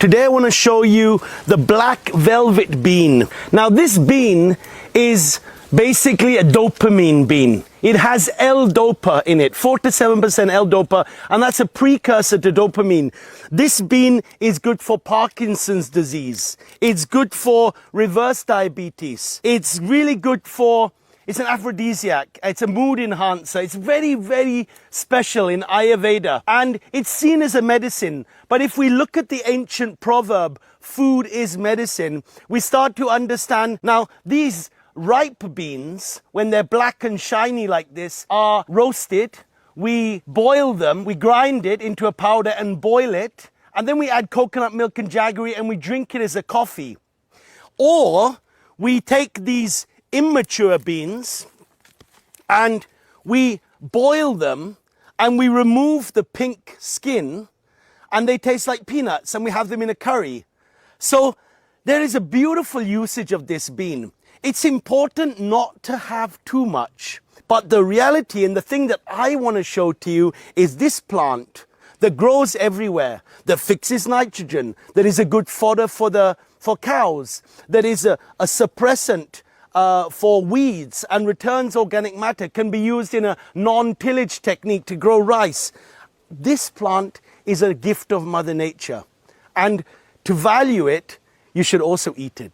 Today I want to show you the black velvet bean. Now this bean is basically a dopamine bean. It has L-DOPA in it, 4 to 7% L-DOPA, and that's a precursor to dopamine. This bean is good for Parkinson's disease. It's good for reverse diabetes. It's really good for, it's an aphrodisiac. It's a mood enhancer. It's very, very special in Ayurveda, and it's seen as a medicine. But if we look at the ancient proverb, food is medicine, we start to understand now these ripe beans, when they're black and shiny like this, are roasted. We boil them, we grind it into a powder and boil it, and then we add coconut milk and jaggery and we drink it as a coffee. Or we take these immature beans and we boil them and we remove the pink skin and they taste like peanuts and we have them in a curry. So there is a beautiful usage of this bean. It's important not to have too much, but the reality and the thing that I want to show to you is this plant that grows everywhere, that fixes nitrogen, that is a good fodder for cows, that is a suppressant for weeds and returns organic matter, can be used in a non-tillage technique to grow rice. This plant is a gift of Mother Nature, and to value it, you should also eat it.